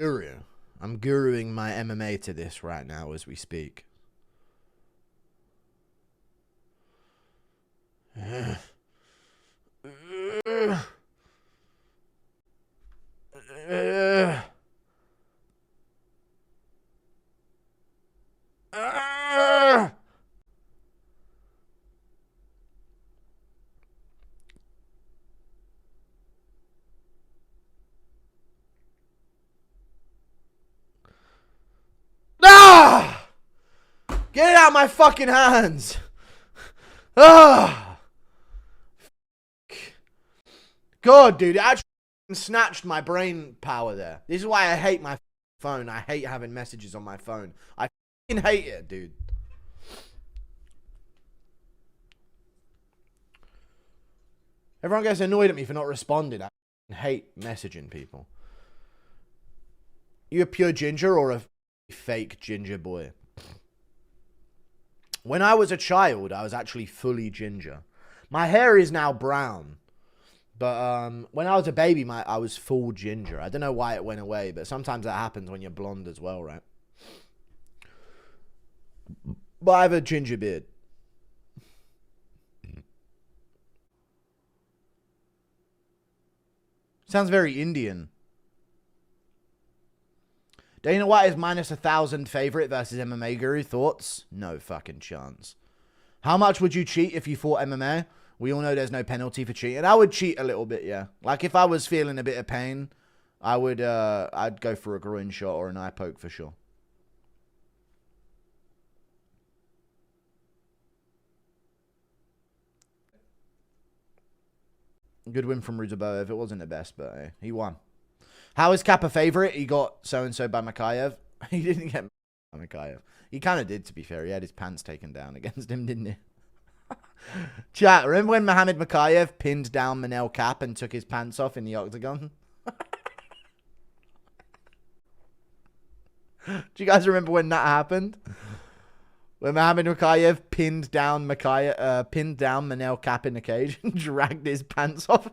Guru. I'm guruing my MMA to this right now as we speak. Ah! Get it out of my fucking hands. Ah! God, dude, it actually snatched my brain power there. This is why I hate my phone. I hate having messages on my phone. I fucking hate it, dude. Everyone gets annoyed at me for not responding. I hate messaging people. You a pure ginger or a fake ginger boy? When I was a child, I was actually fully ginger. My hair is now brown. But when I was a baby, I was full ginger. I don't know why it went away, but sometimes that happens when you're blonde as well, right? But I have a ginger beard. Sounds very Indian. Dana White is minus 1,000 favorite versus MMA Guru. Thoughts? No fucking chance. How much would you cheat if you fought MMA? We all know there's no penalty for cheating. I would cheat a little bit, yeah. Like if I was feeling a bit of pain, I would, I'd go for a groin shot or an eye poke for sure. Good win from Ruzaboev. It wasn't the best, but hey, he won. How is Cap a favorite? He got so-and-so by Makayev. He didn't get by Makayev. He kind of did, to be fair. He had his pants taken down against him, didn't he? Chat, remember when Mohammed Makayev pinned down Manel Cap and took his pants off in the octagon? Do you guys remember when that happened? When Mohammed Makayev pinned down Manel Cap in the cage and dragged his pants off.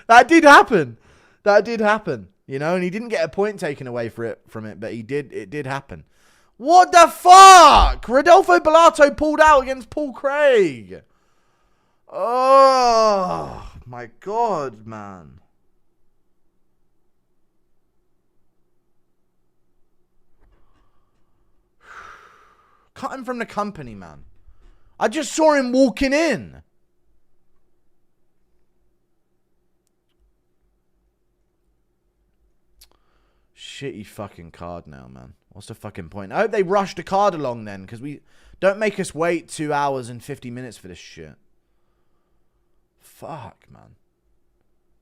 That did happen. That did happen. You know, and he didn't get a point taken away from it, but it did happen. What the fuck? Rodolfo Bellato pulled out against Paul Craig. Oh, my God, man. Cut him from the company, man. I just saw him walking in. Shitty fucking card now, man. What's the fucking point? I hope they rush the card along then, because we don't make us wait 2 hours and 50 minutes for this shit. Fuck, man.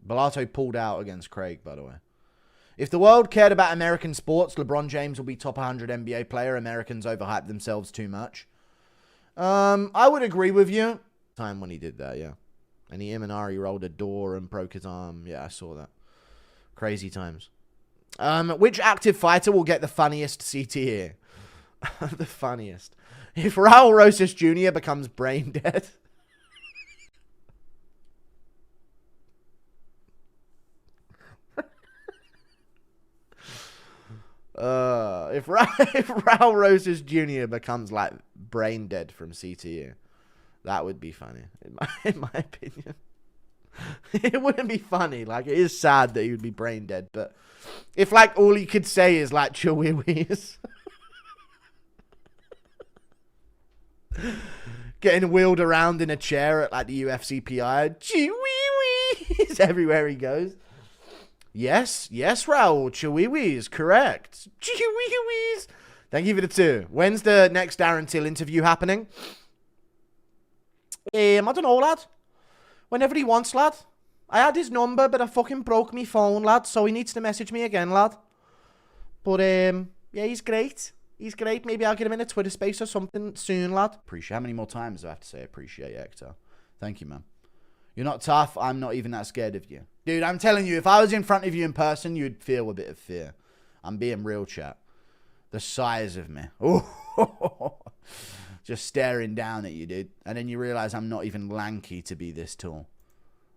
Bellato pulled out against Craig, by the way. If the world cared about American sports, LeBron James will be top 100 NBA player. Americans overhype themselves too much. I would agree with you. Time when he did that, yeah. And he Imanari rolled a door and broke his arm. Yeah, I saw that. Crazy times. Which active fighter will get the funniest CTE? The funniest. If Raul Rosas Jr. becomes brain dead. If Raul Rosas Jr. becomes like brain dead from CTE, that would be funny, in my opinion. It wouldn't be funny. Like, it is sad that he would be brain dead, but if like all he could say is like chihuahuas, getting wheeled around in a chair at like the UFC PI, chihuahuas everywhere he goes. Yes, Raul, chihuahuas, correct. Chihuahuas. Thank you for the 2. When's the next Darren Till interview happening? I don't know, lad. Whenever he wants, lad. I had his number, but I fucking broke me phone, lad, so he needs to message me again, lad. But, yeah, he's great. He's great. Maybe I'll get him in a Twitter space or something soon, lad. Appreciate. How many more times do I have to say appreciate, Hector? Thank you, man. You're not tough. I'm not even that scared of you. Dude, I'm telling you, if I was in front of you in person, you'd feel a bit of fear. I'm being real, chat. The size of me. Oh, just staring down at you, dude. And then you realize I'm not even lanky to be this tall.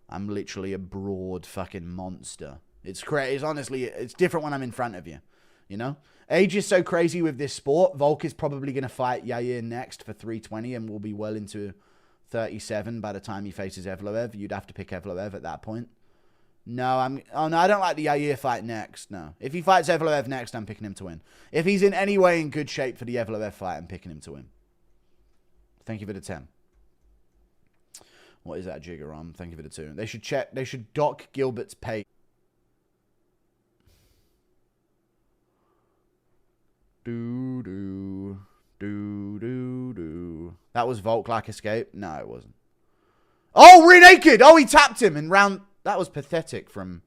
I'm literally a broad fucking monster. It's honestly, it's different when I'm in front of you. You know? Age is so crazy with this sport. Volk is probably going to fight Yair next for 320 and will be well into 37 by the time he faces Evloev. You'd have to pick Evloev at that point. No, I don't like the Yair fight next. No. If he fights Evloev next, I'm picking him to win. If he's in any way in good shape for the Evloev fight, I'm picking him to win. Thank you for the 10. What is that jigger on? Thank you for the 2. They should dock Gilbert's pay. Do. That was Volk-like escape? No, it wasn't. Oh, rear naked! Oh, he tapped him in round... That was pathetic from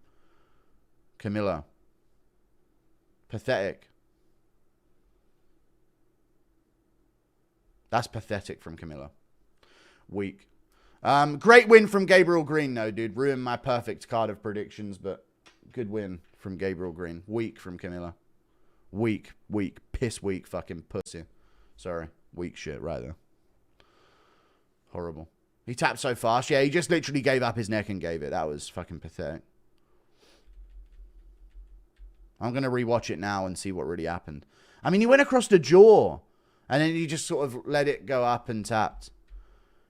Camilo. Pathetic. That's pathetic from Camilo. Weak. Great win from Gabriel Green, though, dude. Ruined my perfect card of predictions, but good win from Gabriel Green. Weak from Camilo. Weak. Piss weak fucking pussy. Sorry. Weak shit right there. Horrible. He tapped so fast. Yeah, he just literally gave up his neck and gave it. That was fucking pathetic. I'm going to rewatch it now and see what really happened. I mean, he went across the jaw. And then he just sort of let it go up and tapped.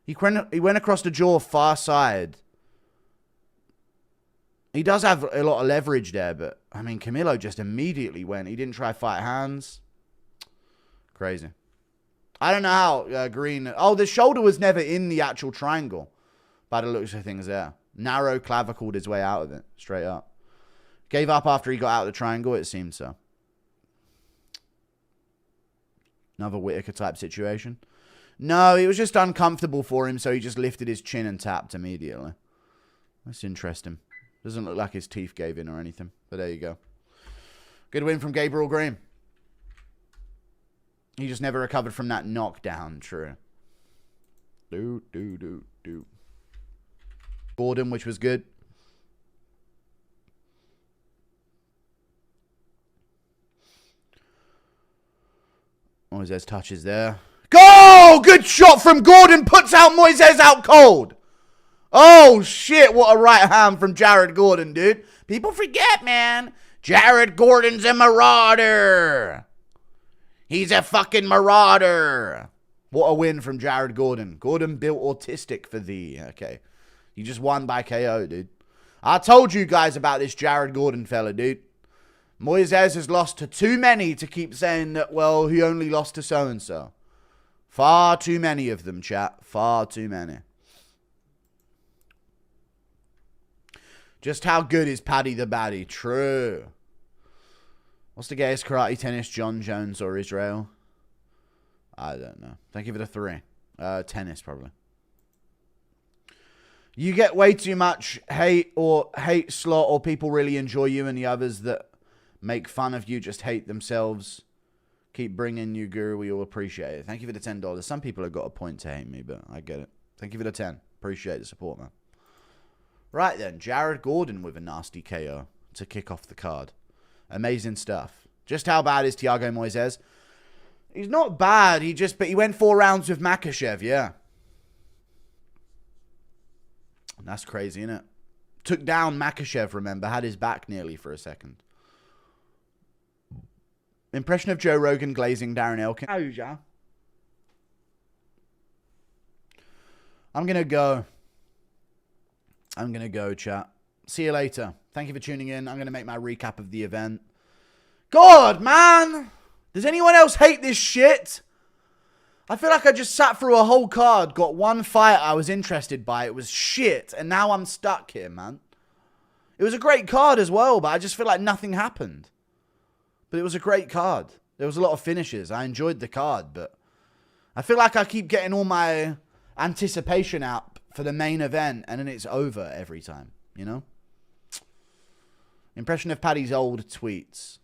He went across the jaw far side. He does have a lot of leverage there, but, I mean, Camilo just immediately went. He didn't try fight hands. Crazy. I don't know how Green... Oh, the shoulder was never in the actual triangle. By the looks of things there. Narrow clavicled his way out of it. Straight up. Gave up after he got out of the triangle, it seemed so. Another Whittaker type situation. No, it was just uncomfortable for him, so he just lifted his chin and tapped immediately. That's interesting. Doesn't look like his teeth gave in or anything, but there you go. Good win from Gabriel Green. He just never recovered from that knockdown, true. Gordon, which was good. Moises touches there. Go! Good shot from Gordon. Puts out Moises out cold. Oh, shit. What a right hand from Jared Gordon, dude. People forget, man. Jared Gordon's a marauder. He's a fucking marauder. What a win from Jared Gordon. Gordon built autistic for thee. Okay. You just won by KO, dude. I told you guys about this Jared Gordon fella, dude. Moises has lost to too many to keep saying that, well, he only lost to so-and-so. Far too many of them, chat. Far too many. Just how good is Paddy the Baddie? True. What's the gayest karate tennis, John Jones or Israel? I don't know. Thank you for the 3. Tennis, probably. You get way too much hate slot, or people really enjoy you, and the others that make fun of you just hate themselves. Keep bringing you, Guru. We all appreciate it. Thank you for the $10. Some people have got a point to hate me, but I get it. Thank you for the 10. Appreciate the support, man. Right then, Jared Gordon with a nasty KO to kick off the card. Amazing stuff. Just how bad is Thiago Moises? He's not bad. But he went 4 rounds with Makhachev, yeah. That's crazy, isn't it? Took down Makhachev, remember? Had his back nearly for a second. Impression of Joe Rogan glazing Darren Elkin. I'm going to go, chat. See you later. Thank you for tuning in. I'm going to make my recap of the event. God, man! Does anyone else hate this shit? I feel like I just sat through a whole card, got one fight I was interested by. It was shit, and now I'm stuck here, man. It was a great card as well, but I just feel like nothing happened. But it was a great card. There was a lot of finishes. I enjoyed the card, but I feel like I keep getting all my anticipation out for the main event, and then it's over every time, you know? Impression of Paddy's old tweets.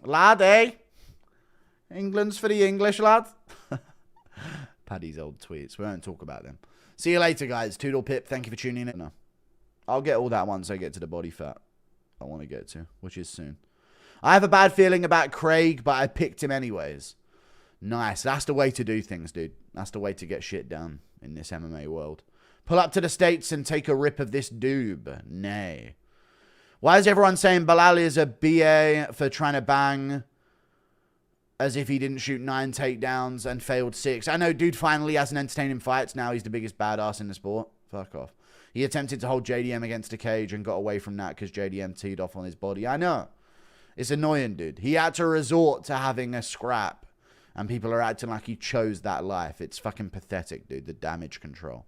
Lad, eh? England's for the English, lad. Paddy's old tweets. We won't talk about them. See you later, guys. Toodle Pip, thank you for tuning in. No. I'll get all that once I get to the body fat I want to get to, which is soon. I have a bad feeling about Craig, but I picked him anyways. Nice. That's the way to do things, dude. That's the way to get shit done in this MMA world. Pull up to the States and take a rip of this doob. Nay. Why is everyone saying Balal is a BA for trying to bang as if he didn't shoot 9 takedowns and failed 6? I know, dude finally has an entertaining fight. Now he's the biggest badass in the sport. Fuck off. He attempted to hold JDM against a cage and got away from that because JDM teed off on his body. I know. It's annoying, dude. He had to resort to having a scrap. And people are acting like he chose that life. It's fucking pathetic, dude. The damage control.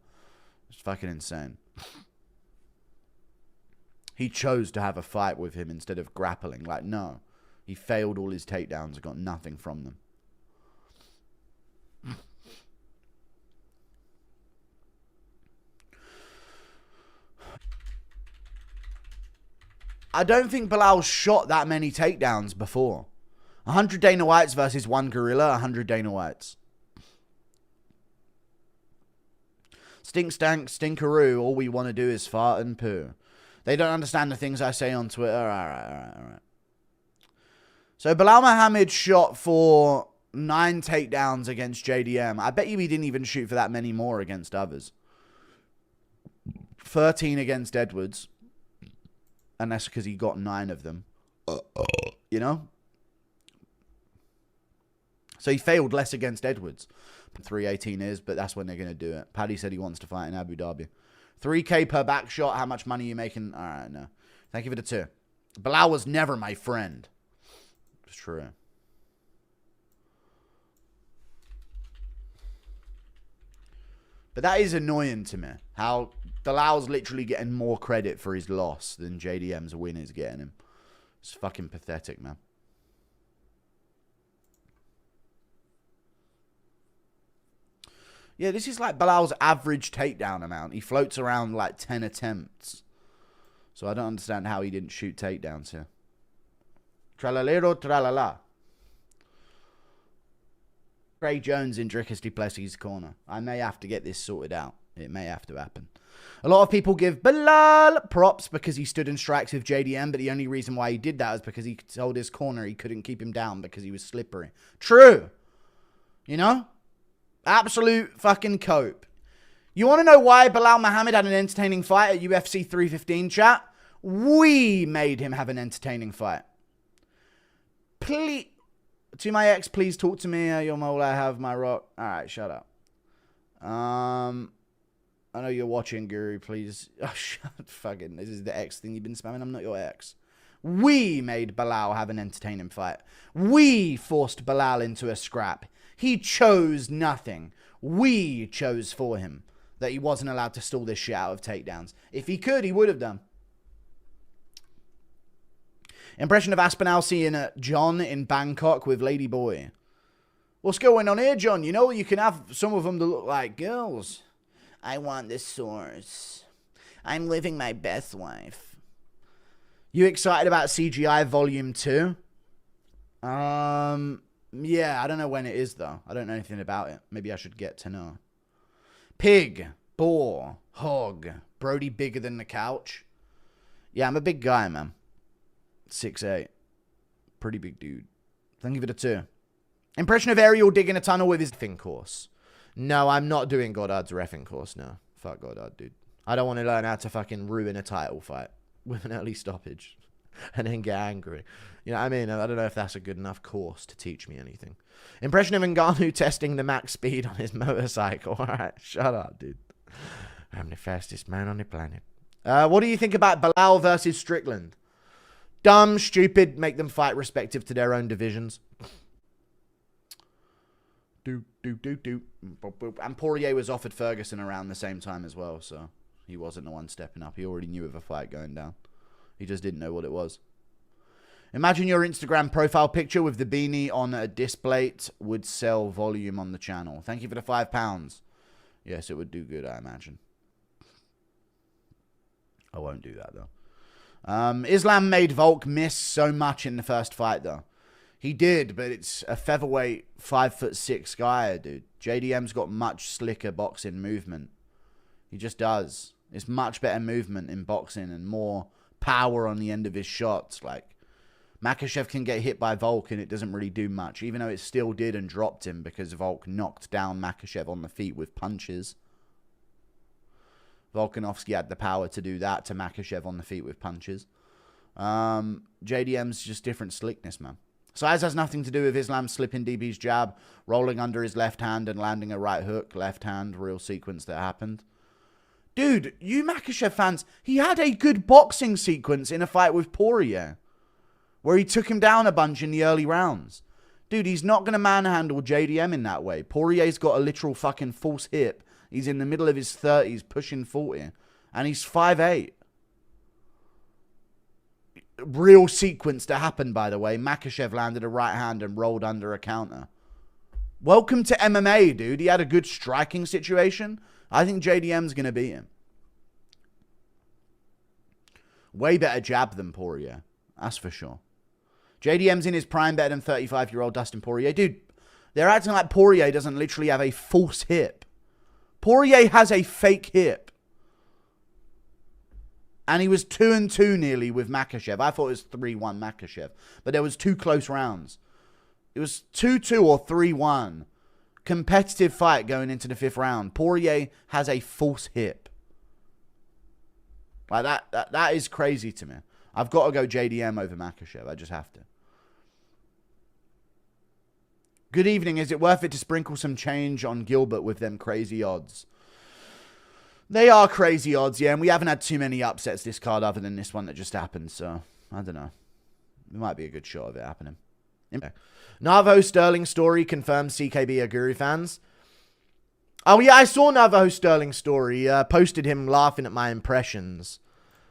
It's fucking insane. He chose to have a fight with him instead of grappling. Like, no. He failed all his takedowns and got nothing from them. I don't think Balal shot that many takedowns before. 100 Dana Whites versus 1 gorilla, 100 Dana Whites. Stink stank, stinkeroo, all we want to do is fart and poo. They don't understand the things I say on Twitter. Alright. So Balal Muhammad shot for 9 takedowns against JDM. I bet you he didn't even shoot for that many more against others. 13 against Edwards. And that's because he got 9 of them. You know? So he failed less against Edwards. 318 is, but that's when they're going to do it. Paddy said he wants to fight in Abu Dhabi. 3K per back shot. How much money are you making? All right, no. Thank you for the 2. Balal was never my friend. It's true. But that is annoying to me. How Balal's literally getting more credit for his loss than JDM's win is getting him. It's fucking pathetic, man. Yeah, this is like Balal's average takedown amount. He floats around like 10 attempts. So I don't understand how he didn't shoot takedowns here. Tralalero tralala. Ray Jones in Drickus Duplessis' corner. I may have to get this sorted out. It may have to happen. A lot of people give Balal props because he stood in strikes with JDM, but the only reason why he did that was because he told his corner he couldn't keep him down because he was slippery. True. You know? Absolute fucking cope. You want to know why Balal Muhammad had an entertaining fight at UFC 315, chat? We made him have an entertaining fight. Please, to my ex, please talk to me. Your mole, I have my rock. All right, shut up. I know you're watching, Guru. Please. Oh, shut fucking. This is the ex thing you've been spamming. I'm not your ex. We made Balal have an entertaining fight. We forced Balal into a scrap. He chose nothing. We chose for him that he wasn't allowed to stall this shit out of takedowns. If he could, he would have done. Impression of Aspinall seeing John in Bangkok with Lady Boy. What's going on here, John? You know, you can have some of them that look like girls. I want the source. I'm living my best life. You excited about CGI Volume 2? Yeah, I don't know when it is, though. I don't know anything about it. Maybe I should get to know. Pig, boar, hog, Brody bigger than the couch. Yeah, I'm a big guy, man. 6'8". Pretty big dude. Thank you for the 2. Impression of Ariel digging a tunnel with his reffing course. No, I'm not doing Goddard's reffing course, no. Fuck Goddard, dude. I don't want to learn how to fucking ruin a title fight with an early stoppage and then get angry. You know what I mean? I don't know if that's a good enough course to teach me anything. Impression of Ngannou testing the max speed on his motorcycle. All right, shut up, dude. I'm the fastest man on the planet. What do you think about Balal versus Strickland? Dumb, stupid, make them fight respective to their own divisions. And Poirier was offered Ferguson around the same time as well, so he wasn't the one stepping up. He already knew of a fight going down. He just didn't know what it was. Imagine your Instagram profile picture with the beanie on a display would sell volume on the channel. Thank you for the £5. Yes, it would do good, I imagine. I won't do that, though. Islam made Volk miss so much in the first fight, though. He did, but it's a featherweight 5'6" guy, dude. JDM's got much slicker boxing movement. He just does. It's much better movement in boxing and more power on the end of his shots. Like, Makhachev can get hit by Volk and it doesn't really do much, even though it still did and dropped him because Volk knocked down Makhachev on the feet with punches. Volkanovski had the power to do that to Makhachev on the feet with punches. JDM's just different slickness, man. Size has nothing to do with Islam slipping DB's jab, rolling under his left hand and landing a right hook. Left hand, real sequence that happened. Dude, you Makhachev fans, he had a good boxing sequence in a fight with Poirier, where he took him down a bunch in the early rounds. Dude, he's not going to manhandle JDM in that way. Poirier's got a literal fucking false hip. He's in the middle of his 30s, pushing 40. And he's 5'8". Real sequence to happen, by the way. Makhachev landed a right hand and rolled under a counter. Welcome to MMA, dude. He had a good striking situation. I think JDM's going to beat him. Way better jab than Poirier. That's for sure. JDM's in his prime better than 35-year-old Dustin Poirier. Dude, they're acting like Poirier doesn't literally have a false hip. Poirier has a fake hip. And he was 2-2 nearly with Makhachev. I thought it was 3-1 Makhachev. But there was 2 close rounds. It was 2-2 or 3-1. Competitive fight going into the 5th round. Poirier has a false hip. Like that is crazy to me. I've got to go JDM over Makhachev. I just have to. Good evening. Is it worth it to sprinkle some change on Gilbert with them crazy odds? They are crazy odds, yeah, and we haven't had too many upsets this card other than this one that just happened, so I don't know. It might be a good shot of it happening. Navajo Sterling story confirms CKB are Guru fans. Oh, yeah, I saw Navajo Sterling story. Posted him laughing at my impressions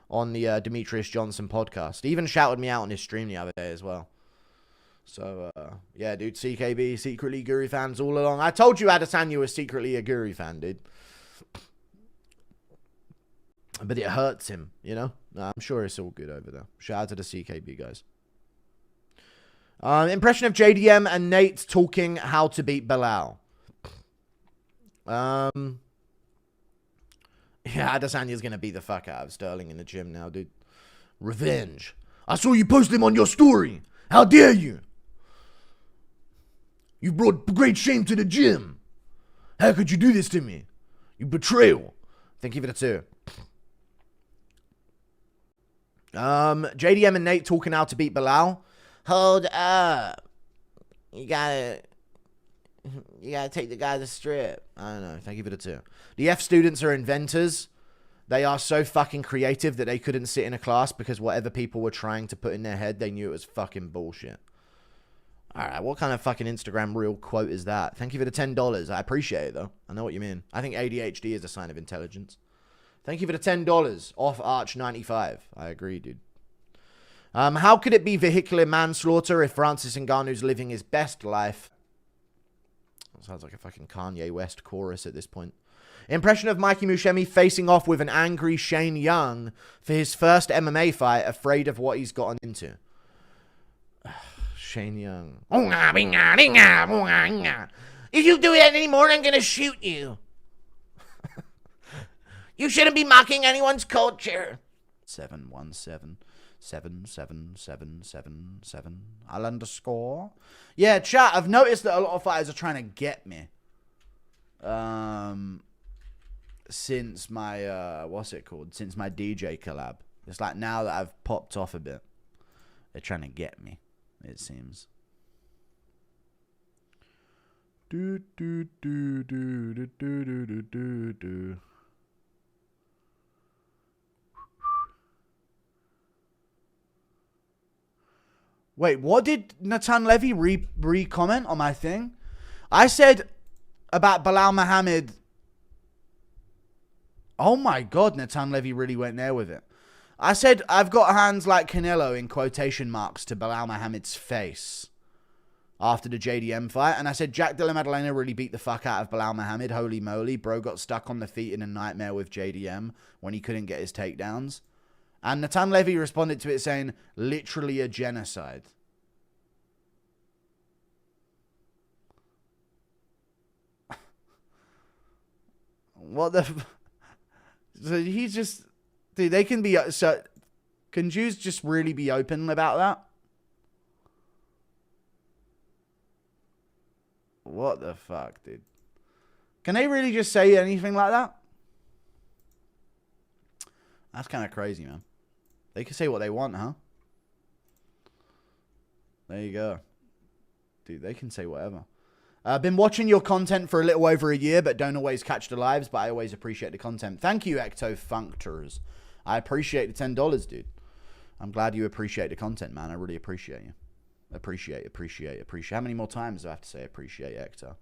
on the Demetrius Johnson podcast. He even shouted me out on his stream the other day as well. So, yeah, dude, CKB, secretly Guru fans all along. I told you Adesanya was secretly a Guru fan, dude. But it hurts him, you know? No, I'm sure it's all good over there. Shout out to the CKB guys. Impression of JDM and Nate talking how to beat Balal. Yeah, Adesanya's going to beat the fuck out of Stirling in the gym now, dude. Revenge. I saw you post him on your story. How dare you? You brought great shame to the gym. How could you do this to me? You betrayal. Thank you for the 2. JDM and Nate talking how to beat Balal. Hold up. You gotta take the guy to the strip. I don't know. Thank you for the 2. The F students are inventors. They are so fucking creative that they couldn't sit in a class because whatever people were trying to put in their head, they knew it was fucking bullshit. Alright, what kind of fucking Instagram reel quote is that? Thank you for the $10. I appreciate it, though. I know what you mean. I think ADHD is a sign of intelligence. Thank you for the $10 off Arch 95. I agree, dude. How could it be vehicular manslaughter if Francis Ngannou's living his best life? Sounds like a fucking Kanye West chorus at this point. Impression of Mikey Mushemi facing off with an angry Shane Young for his first MMA fight, afraid of what he's gotten into. Shane Young. If you do that anymore, I'm gonna shoot you. You shouldn't be mocking anyone's culture. 7177777. I'll underscore. Yeah, chat, I've noticed that a lot of fighters are trying to get me. Since my, what's it called? Since my DJ collab. It's like now that I've popped off a bit, they're trying to get me, it seems. Do, do, do, do, do, do, do, do, do. Wait, what did Natan Levy re-comment on my thing? I said about Balal Muhammad. Oh my God, Natan Levy really went there with it. I said, I've got hands like Canelo in quotation marks to Balal Muhammad's face after the JDM fight. And I said, Jack Della Maddalena really beat the fuck out of Balal Muhammad. Holy moly. Bro got stuck on the feet in a nightmare with JDM when he couldn't get his takedowns. And Natan Levy responded to it saying, literally a genocide. What the... So he's just... Dude, they can be... So, can Jews just really be open about that? What the fuck, dude? Can they really just say anything like that? That's kind of crazy, man. They can say what they want, huh? There you go. Dude, they can say whatever. I've been watching your content for a little over a year, but don't always catch the lives, but I always appreciate the content. Thank you, Ectofunctors. I appreciate the $10, dude. I'm glad you appreciate the content, man. I really appreciate you. Appreciate. How many more times do I have to say appreciate, Ecto?